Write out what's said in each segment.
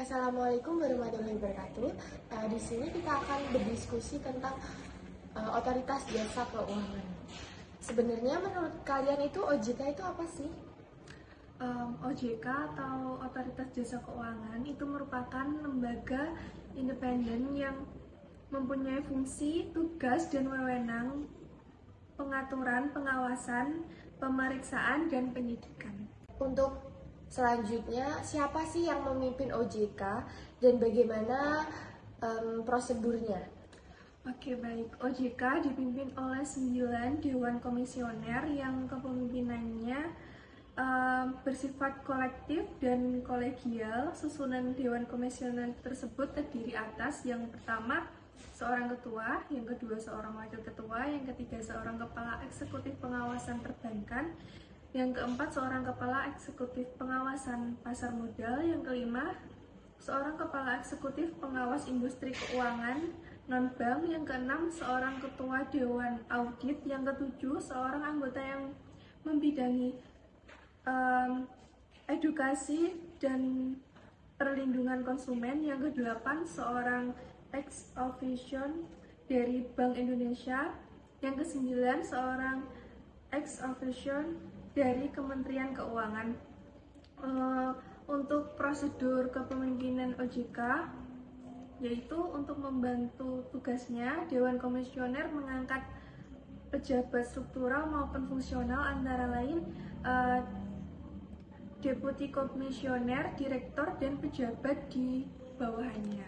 Assalamualaikum warahmatullahi wabarakatuh. Di sini kita akan berdiskusi tentang otoritas jasa keuangan. Sebenarnya menurut kalian itu OJK itu apa sih? OJK atau Otoritas Jasa Keuangan itu merupakan lembaga independen yang mempunyai fungsi, tugas, dan wewenang pengaturan, pengawasan, pemeriksaan, dan penyidikan. Untuk selanjutnya, siapa sih yang memimpin OJK dan bagaimana prosedurnya? Oke, baik. OJK dipimpin oleh 9 Dewan Komisioner yang kepemimpinannya bersifat kolektif dan kolegial. Susunan Dewan Komisioner tersebut terdiri atas yang pertama seorang ketua, yang kedua seorang wakil ketua, yang ketiga seorang kepala eksekutif pengawasan perbankan, yang keempat seorang kepala eksekutif pengawasan pasar modal, yang kelima seorang kepala eksekutif pengawas industri keuangan non-bank, yang keenam seorang ketua dewan audit, yang ketujuh seorang anggota yang membidangi edukasi dan perlindungan konsumen, yang kedelapan seorang ex officio dari Bank Indonesia, yang kesembilan seorang ex officio dari Kementerian Keuangan. Untuk prosedur kepemimpinan OJK, yaitu untuk membantu tugasnya, Dewan Komisioner mengangkat pejabat struktural maupun fungsional, antara lain Deputi Komisioner, Direktur, dan pejabat di bawahannya.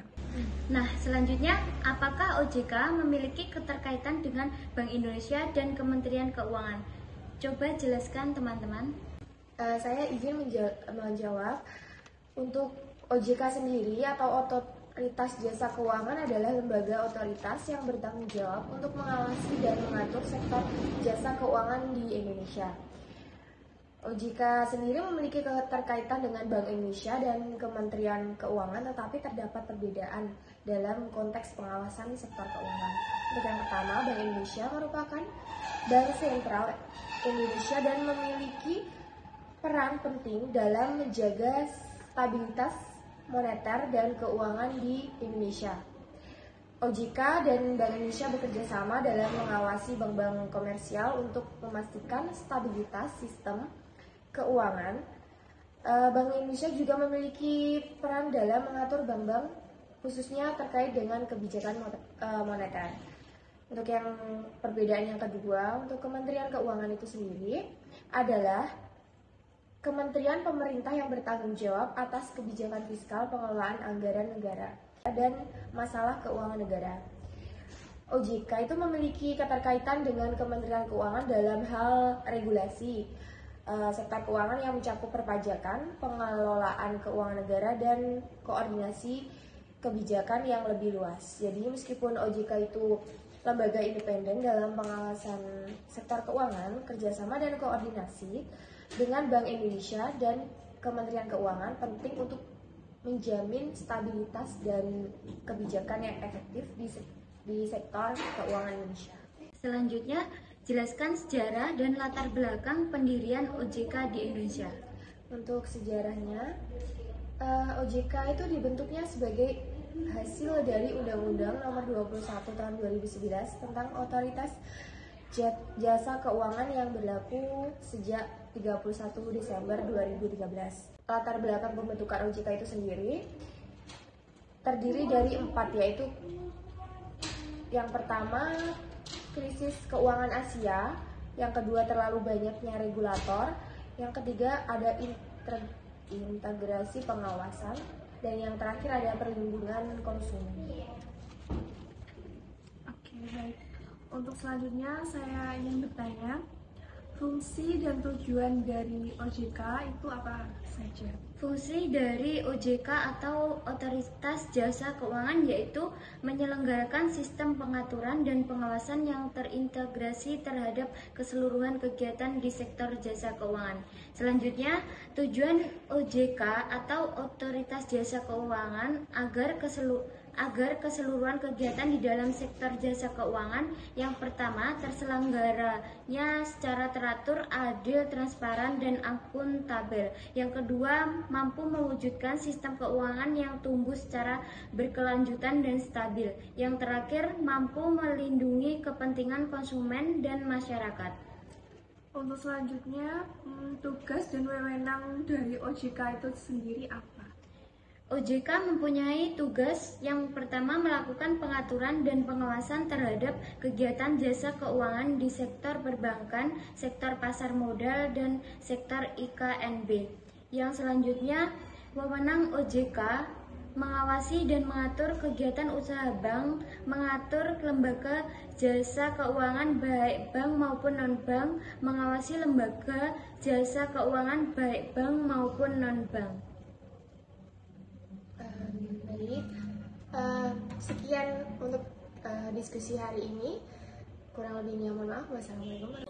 Nah, selanjutnya, apakah OJK memiliki keterkaitan dengan Bank Indonesia dan Kementerian Keuangan? Coba jelaskan, teman-teman. Saya izin menjawab. Untuk OJK sendiri atau Otoritas Jasa Keuangan adalah lembaga otoritas yang bertanggung jawab untuk mengawasi dan mengatur sektor jasa keuangan di Indonesia. OJK sendiri memiliki keterkaitan dengan Bank Indonesia dan Kementerian Keuangan, tetapi terdapat perbedaan dalam konteks pengawasan sektor keuangan. Untuk yang pertama, Bank Indonesia merupakan bank sentral Indonesia dan memiliki peran penting dalam menjaga stabilitas moneter dan keuangan di Indonesia. OJK dan Bank Indonesia bekerja sama dalam mengawasi bank-bank komersial untuk memastikan stabilitas sistem keuangan. Bank Indonesia juga memiliki peran dalam mengatur bank-bank khususnya terkait dengan kebijakan moneter. Untuk yang perbedaan yang kedua, untuk Kementerian Keuangan itu sendiri adalah kementerian pemerintah yang bertanggung jawab atas kebijakan fiskal, pengelolaan anggaran negara, dan masalah keuangan negara. OJK itu memiliki keterkaitan dengan Kementerian Keuangan dalam hal regulasi sektor keuangan yang mencakup perpajakan, pengelolaan keuangan negara, dan koordinasi kebijakan yang lebih luas. Jadi meskipun OJK itu lembaga independen dalam pengawasan sektor keuangan, kerjasama dan koordinasi dengan Bank Indonesia dan Kementerian Keuangan penting untuk menjamin stabilitas dan kebijakan yang efektif di sektor keuangan Indonesia. Selanjutnya, jelaskan sejarah dan latar belakang pendirian OJK di Indonesia. Untuk sejarahnya, OJK itu dibentuknya sebagai hasil dari Undang-Undang Nomor 21 Tahun 2011 tentang Otoritas Jasa Keuangan yang berlaku sejak 31 Desember 2013. Latar belakang pembentukan OJK itu sendiri terdiri dari 4, yaitu yang pertama krisis keuangan Asia, yang kedua terlalu banyaknya regulator, yang ketiga ada integrasi pengawasan, dan yang terakhir ada perlindungan konsumen. Oke, baik. Untuk selanjutnya saya ingin bertanya, fungsi dan tujuan dari OJK itu apa saja? Fungsi dari OJK atau Otoritas Jasa Keuangan yaitu menyelenggarakan sistem pengaturan dan pengawasan yang terintegrasi terhadap keseluruhan kegiatan di sektor jasa keuangan. Selanjutnya, tujuan OJK atau Otoritas Jasa Keuangan agar agar keseluruhan kegiatan di dalam sektor jasa keuangan yang pertama terselenggaranya secara teratur, adil, transparan, dan akuntabel. Yang kedua, mampu mewujudkan sistem keuangan yang tumbuh secara berkelanjutan dan stabil. Yang terakhir, mampu melindungi kepentingan konsumen dan masyarakat. Untuk selanjutnya, tugas dan wewenang dari OJK itu sendiri apa? OJK mempunyai tugas yang pertama melakukan pengaturan dan pengawasan terhadap kegiatan jasa keuangan di sektor perbankan, sektor pasar modal, dan sektor IKNB. Yang selanjutnya, wewenang OJK mengawasi dan mengatur kegiatan usaha bank, mengatur lembaga jasa keuangan baik bank maupun non-bank, mengawasi lembaga jasa keuangan baik bank maupun non-bank. Baik, sekian untuk diskusi hari ini. Kurang lebihnya mohon maaf. Wassalamualaikum warahmatullahi wabarakatuh.